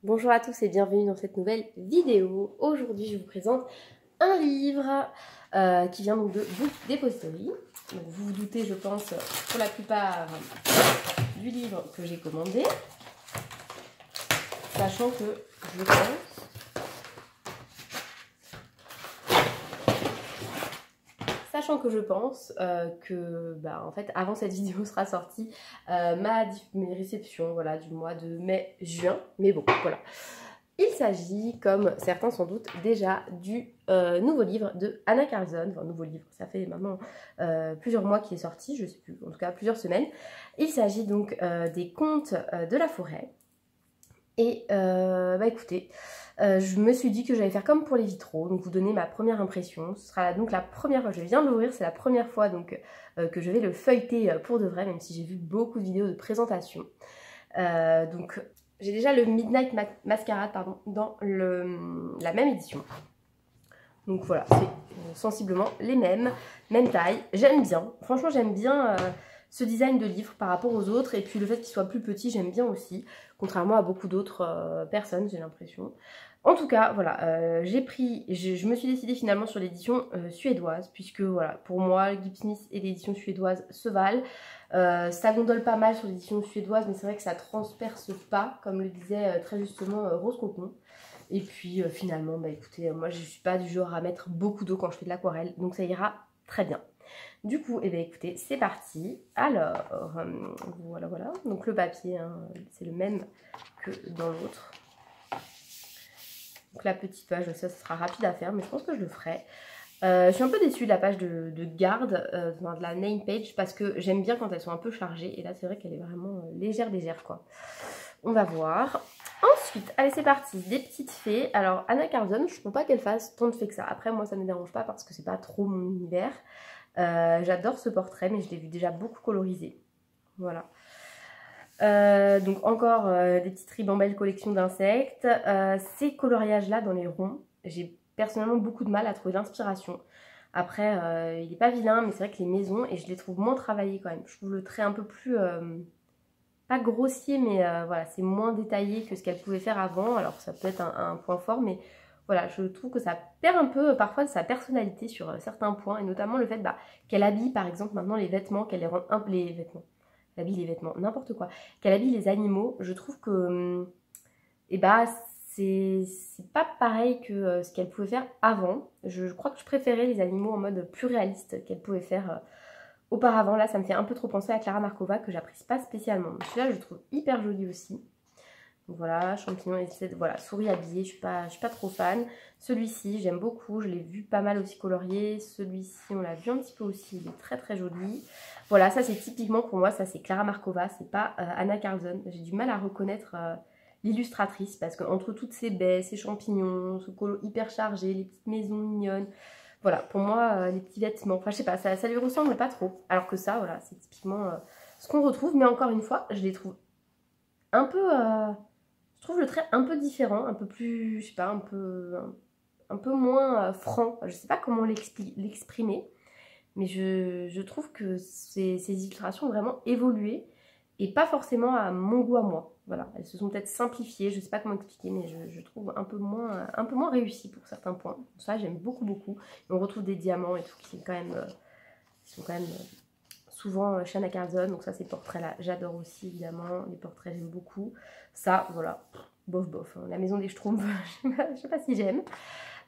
Bonjour à tous et bienvenue dans cette nouvelle vidéo. Aujourd'hui, je vous présente un livre qui vient donc de Book Depository. Donc, vous vous doutez, je pense, pour la plupart du livre que j'ai commandé. Sachant que je pense que en fait avant cette vidéo sera sortie mes réceptions voilà, du mois de mai-juin, mais bon voilà. Il s'agit, comme certains sans doute déjà, du nouveau livre de Anna Carlson. Enfin, nouveau livre, ça fait maintenant plusieurs mois qu'il est sorti, je sais plus, en tout cas plusieurs semaines. Il s'agit donc des Contes de la forêt. Et écoutez, je me suis dit que j'allais faire comme pour les vitraux, donc vous donner ma première impression. Ce sera donc la première fois, je viens de l'ouvrir, c'est la première fois donc que je vais le feuilleter pour de vrai, même si j'ai vu beaucoup de vidéos de présentation. Donc j'ai déjà le Midnight Masquerade dans la même édition. Donc voilà, c'est sensiblement les mêmes, même taille. J'aime bien, franchement j'aime bien ce design de livre par rapport aux autres. Et puis le fait qu'il soit plus petit, j'aime bien aussi. Contrairement à beaucoup d'autres personnes, j'ai l'impression. En tout cas, voilà, je me suis décidée finalement sur l'édition suédoise. Puisque voilà, pour moi, Gibbs Smith et l'édition suédoise se valent. Ça gondole pas mal sur l'édition suédoise, mais c'est vrai que ça transperce pas, comme le disait très justement Rose Cocon. Et puis finalement, écoutez, moi je suis pas du genre à mettre beaucoup d'eau quand je fais de l'aquarelle, donc ça ira très bien. Du coup, écoutez, c'est parti. Alors, voilà. Donc le papier, hein, c'est le même que dans l'autre. Donc la petite page, ça sera rapide à faire, mais je pense que je le ferai. Je suis un peu déçue de la page de garde, de la name page, parce que j'aime bien quand elles sont un peu chargées. Et là, c'est vrai qu'elle est vraiment légère, quoi. On va voir. Ensuite, allez, c'est parti. Des petites fées. Alors, Anna Carlson, je ne trouve pas qu'elle fasse tant de fées que ça. Après, moi, ça ne me dérange pas parce que c'est pas trop mon univers. J'adore ce portrait, mais je l'ai vu déjà beaucoup colorisé. Voilà. Donc, encore des petites ribambelles collection d'insectes. Ces coloriages-là dans les ronds, j'ai personnellement beaucoup de mal à trouver l'inspiration. Après, il n'est pas vilain, mais c'est vrai que les maisons, et je les trouve moins travaillées quand même. Je trouve le trait un peu plus... pas grossier, mais voilà, c'est moins détaillé que ce qu'elle pouvait faire avant. Alors ça peut être un point fort, mais voilà, je trouve que ça perd un peu parfois de sa personnalité sur certains points, et notamment le fait qu'elle habille par exemple maintenant les vêtements, qu'elle les rend les vêtements, elle habille les vêtements, n'importe quoi, qu'elle habille les animaux. Je trouve que c'est pas pareil que ce qu'elle pouvait faire avant. Je crois que je préférais les animaux en mode plus réaliste qu'elle pouvait faire auparavant. Là, ça me fait un peu trop penser à Clara Markova, que j'apprécie pas spécialement. Celui-là, je le trouve hyper joli aussi. Donc voilà, champignon et voilà, souris habillée, je suis pas trop fan. Celui-ci, j'aime beaucoup, je l'ai vu pas mal aussi colorié. Celui-ci, on l'a vu un petit peu aussi, il est très très joli. Voilà, ça c'est typiquement pour moi, ça c'est Clara Markova, c'est pas Anna Carlson. J'ai du mal à reconnaître l'illustratrice, parce qu'entre toutes ces baies, ces champignons, ce colo hyper chargé, les petites maisons mignonnes, voilà, pour moi, les petits vêtements, enfin je sais pas, ça lui ressemble pas trop. Alors que ça, voilà, c'est typiquement ce qu'on retrouve. Mais encore une fois, je les trouve un peu... je trouve le trait un peu différent, un peu plus, je sais pas, un peu moins franc. Je sais pas comment l'exprimer, mais je trouve que ces illustrations ont vraiment évolué, et pas forcément à mon goût à moi. Voilà, elles se sont peut-être simplifiées, je sais pas comment expliquer, mais je trouve un peu moins réussi pour certains points. Ça, j'aime beaucoup, beaucoup. Et on retrouve des diamants et tout qui sont quand même souvent chez Anna Carlson. Donc ça, ces portraits-là, j'adore aussi, évidemment. Les portraits, j'aime beaucoup. Ça, voilà, bof, bof. Hein. La maison des Schtroumpfs, je sais pas si j'aime.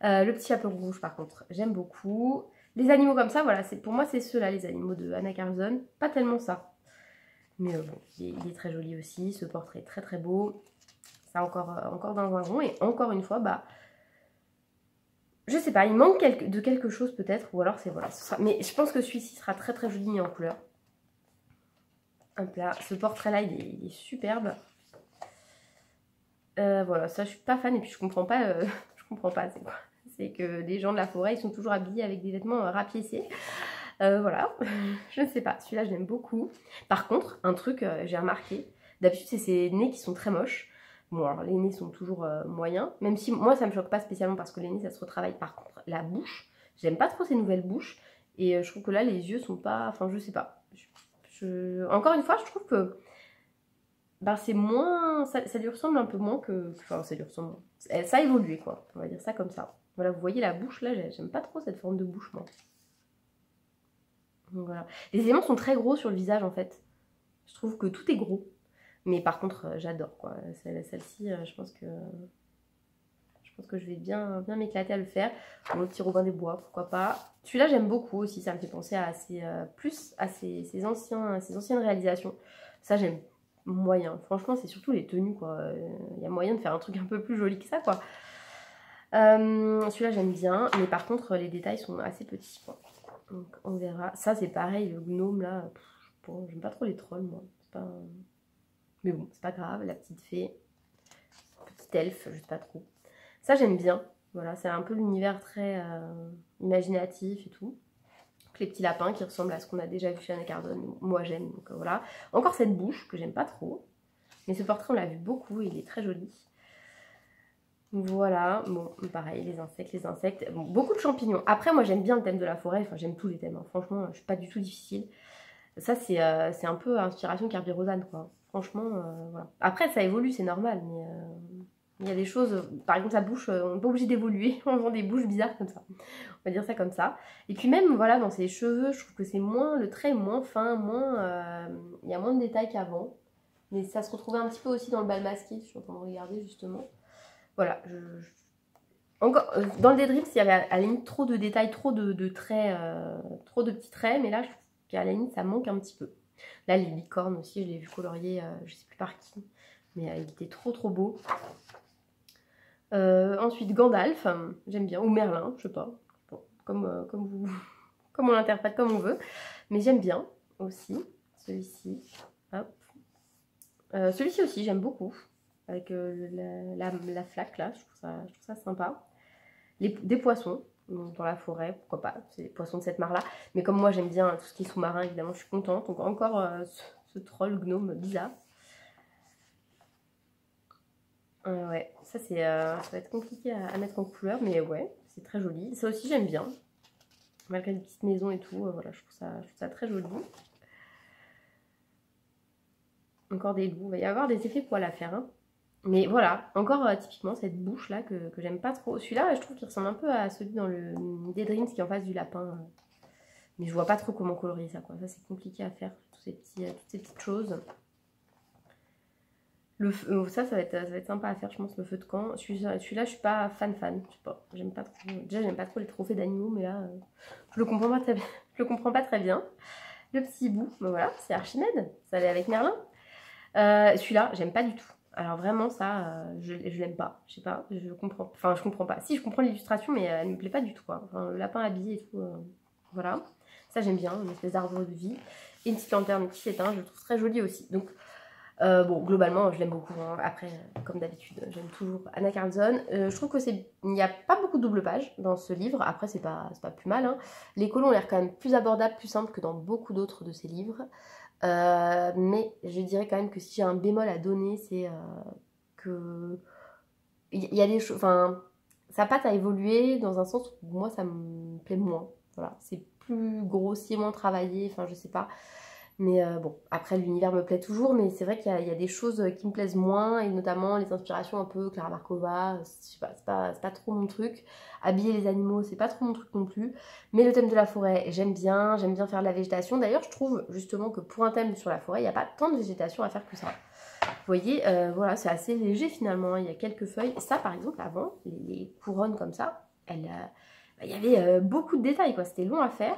Le petit chapeau rouge, par contre, j'aime beaucoup. Les animaux comme ça, voilà, pour moi, c'est ceux-là, les animaux de Anna Carlson. Pas tellement ça. Mais bon, il est très joli aussi. Ce portrait est très très beau. Ça encore dans un rond. Et encore une fois, je sais pas, il manque de quelque chose peut-être. Ou alors c'est voilà. Mais je pense que celui-ci sera très très joli mis en couleur. Hop là, ce portrait-là, il est superbe. Voilà, ça je suis pas fan. Et puis je comprends pas, je comprends pas, c'est quoi? C'est que les gens de la forêt, ils sont toujours habillés avec des vêtements rapiécés. Voilà, je ne sais pas, celui-là je l'aime beaucoup. Par contre, un truc, j'ai remarqué, d'habitude c'est ces nez qui sont très moches. Bon, alors les nez sont toujours moyens, même si moi ça me choque pas spécialement parce que les nez ça se retravaille. Par contre, la bouche, j'aime pas trop ces nouvelles bouches, et je trouve que là les yeux sont pas, enfin je sais pas. Encore une fois, je trouve que ben c'est moins, ça lui ressemble un peu moins que, enfin ça lui ressemble, ça a évolué quoi, on va dire ça comme ça. Voilà, vous voyez la bouche là, j'aime pas trop cette forme de bouche moi. Donc voilà, les éléments sont très gros sur le visage en fait, je trouve que tout est gros, mais par contre j'adore quoi, celle-ci je pense que je vais bien m'éclater à le faire. Le petit Robin des Bois, pourquoi pas. Celui-là j'aime beaucoup aussi, ça me fait penser à ces anciennes réalisations. Ça j'aime moyen. Franchement c'est surtout les tenues quoi. Il y a moyen de faire un truc un peu plus joli que ça quoi. Celui-là j'aime bien, mais par contre les détails sont assez petits quoi. Donc on verra. Ça c'est pareil, le gnome là. Bon, j'aime pas trop les trolls moi. Pas... Mais bon, c'est pas grave, la petite fée. Petit elfe, je sais pas trop. Ça j'aime bien, voilà, c'est un peu l'univers très imaginatif et tout. Donc, les petits lapins qui ressemblent à ce qu'on a déjà vu chez Anna Cardone, moi j'aime, donc voilà. Encore cette bouche que j'aime pas trop, mais ce portrait on l'a vu beaucoup et il est très joli. Voilà, bon pareil, les insectes, bon, beaucoup de champignons. Après moi j'aime bien le thème de la forêt, enfin j'aime tous les thèmes, hein. Franchement je suis pas du tout difficile. Ça c'est un peu inspiration Kerby Rosanes quoi, franchement voilà. Après ça évolue, c'est normal, mais... il y a des choses, par exemple sa bouche, on n'est pas obligé d'évoluer en faisant des bouches bizarres comme ça. On va dire ça comme ça. Et puis même, voilà, dans ses cheveux, je trouve que c'est moins, le trait est moins fin, il y a moins de détails qu'avant. Mais ça se retrouvait un petit peu aussi dans le bal masqué, je suis en train de regarder justement. Voilà, encore, dans le Daydreams, il y avait à la limite trop de détails, trop de traits, trop de petits traits, mais là je trouve qu'à la limite ça manque un petit peu. Là les licornes aussi, je l'ai vu colorier, je sais plus par qui, mais il était trop beau. Ensuite Gandalf, j'aime bien, ou Merlin, je sais pas, bon, comme on l'interprète comme on veut, mais j'aime bien aussi, celui-ci, celui-ci aussi j'aime beaucoup, avec la flaque là, je trouve ça sympa. Des poissons dans la forêt, pourquoi pas, c'est des poissons de cette mare là, mais comme moi j'aime bien tout ce qui est sous-marin, évidemment je suis contente. Donc encore ce troll gnome bizarre. Ouais, ça va être compliqué à mettre en couleur, mais ouais, c'est très joli. Ça aussi j'aime bien, malgré les petites maisons et tout, voilà, je trouve ça très joli. Encore des loups, il va y avoir des effets poils à faire, hein. Mais voilà, encore typiquement cette bouche là que j'aime pas trop. Celui-là, je trouve qu'il ressemble un peu à celui dans le Daydreams qui est en face du lapin. Mais je vois pas trop comment colorier ça, quoi. Ça c'est compliqué à faire, toutes ces petites choses. Ça va être sympa à faire, je pense, le feu de camp. Celui-là, je suis pas fan. Je sais pas, j'aime pas trop. Déjà, j'aime pas trop les trophées d'animaux, mais là, je le comprends pas très bien. Je le comprends pas très bien. Le petit bout, ben voilà, c'est Archimède. Ça allait avec Merlin. Celui-là, j'aime pas du tout. Alors vraiment, ça, je l'aime pas. Je sais pas, je comprends. Enfin, je comprends pas. Si, je comprends l'illustration, mais elle me plaît pas du tout, quoi. Enfin, le lapin habillé et tout, voilà. Ça, j'aime bien, une espèce d'arbre de vie. Et une petite lanterne qui s'éteint, je le trouve très joli aussi. Donc, bon, globalement, je l'aime beaucoup, hein. Après, comme d'habitude, j'aime toujours Anna Karlsson. Je trouve que il n'y a pas beaucoup de double page dans ce livre. Après, c'est pas plus mal, hein. Les colons ont l'air quand même plus abordables, plus simples que dans beaucoup d'autres de ses livres. Mais je dirais quand même que si j'ai un bémol à donner, c'est que il y a des choses, enfin, sa patte a évolué dans un sens où moi ça me plaît moins. Voilà, c'est plus grossier, moins travaillé, enfin je sais pas. Mais bon, après l'univers me plaît toujours, mais c'est vrai qu'il y a des choses qui me plaisent moins, et notamment les inspirations un peu Clara Markova, je sais pas, c'est pas trop mon truc. Habiller les animaux, c'est pas trop mon truc non plus. Mais le thème de la forêt, j'aime bien faire de la végétation. D'ailleurs, je trouve justement que pour un thème sur la forêt, il n'y a pas tant de végétation à faire que ça. Vous voyez, voilà, c'est assez léger finalement, il y a quelques feuilles. Ça, par exemple, avant, les couronnes comme ça, il y avait beaucoup de détails, quoi. C'était long à faire.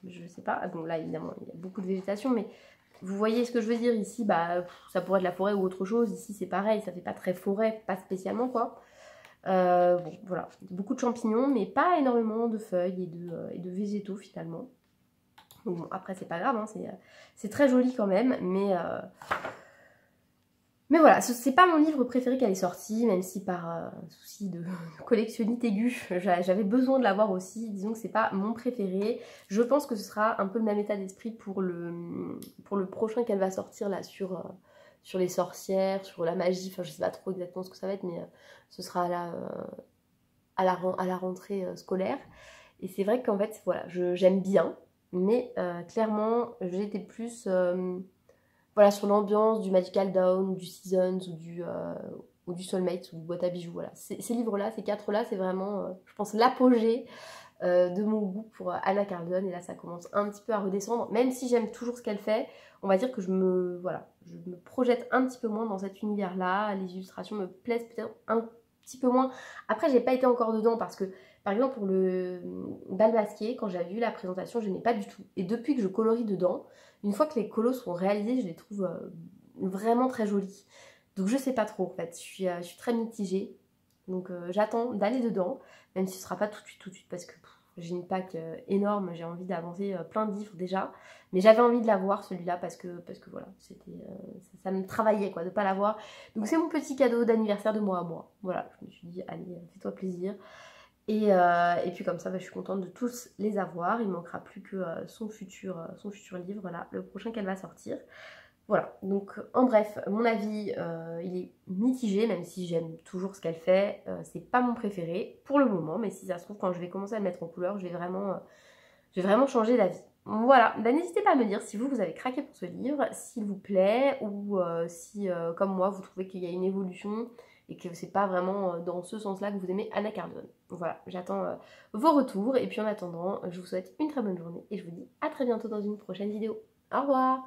Je sais pas, bon là évidemment il y a beaucoup de végétation, mais vous voyez ce que je veux dire ici, bah ça pourrait être la forêt ou autre chose. Ici c'est pareil, ça fait pas très forêt, pas spécialement quoi. Bon voilà, beaucoup de champignons, mais pas énormément de feuilles et de végétaux finalement. Donc bon, après c'est pas grave, hein, c'est très joli quand même, mais voilà, c'est pas mon livre préféré qu'elle est sortie, même si par souci de collectionnite aiguë, j'avais besoin de l'avoir aussi. Disons que c'est pas mon préféré. Je pense que ce sera un peu le même état d'esprit pour le prochain qu'elle va sortir là sur les sorcières, sur la magie. Enfin, je sais pas trop exactement ce que ça va être, mais ce sera là à la rentrée scolaire. Et c'est vrai qu'en fait, voilà, j'aime bien, mais clairement, j'étais plus... voilà, sur l'ambiance du Magical Dawn, du Seasons ou du Soulmate ou Boîte à bijoux. Voilà. Ces livres-là, ces 4-là, c'est vraiment, je pense, l'apogée de mon goût pour Anna Cardone. Et là, ça commence un petit peu à redescendre. Même si j'aime toujours ce qu'elle fait, on va dire que je me projette un petit peu moins dans cet univers-là. Les illustrations me plaisent peut-être un petit peu moins. Après, j'ai pas été encore dedans parce que, par exemple, pour le bal masqué, quand j'avais vu la présentation, je n'ai pas du tout. Et depuis que je colorie dedans, une fois que les colos sont réalisés, je les trouve vraiment très jolis. Donc je sais pas trop en fait, je suis très mitigée. Donc j'attends d'aller dedans, même si ce sera pas tout de suite parce que j'ai une pack énorme, j'ai envie d'avancer plein de livres déjà. Mais j'avais envie de l'avoir celui-là parce que voilà, ça me travaillait quoi de pas l'avoir. Donc c'est mon petit cadeau d'anniversaire de moi à moi. Voilà, je me suis dit allez, fais-toi plaisir. Et puis comme ça, bah, je suis contente de tous les avoir. Il ne manquera plus que son futur livre, là, le prochain qu'elle va sortir. Voilà, donc en bref, mon avis, il est mitigé, même si j'aime toujours ce qu'elle fait. C'est pas mon préféré pour le moment, mais si ça se trouve, quand je vais commencer à le mettre en couleur, je vais vraiment changer d'avis. Voilà, bah, n'hésitez pas à me dire si vous avez craqué pour ce livre, s'il vous plaît, ou si, comme moi, vous trouvez qu'il y a une évolution et que c'est pas vraiment dans ce sens-là que vous aimez Anna Cardone. Voilà, j'attends vos retours, et puis en attendant, je vous souhaite une très bonne journée, et je vous dis à très bientôt dans une prochaine vidéo. Au revoir!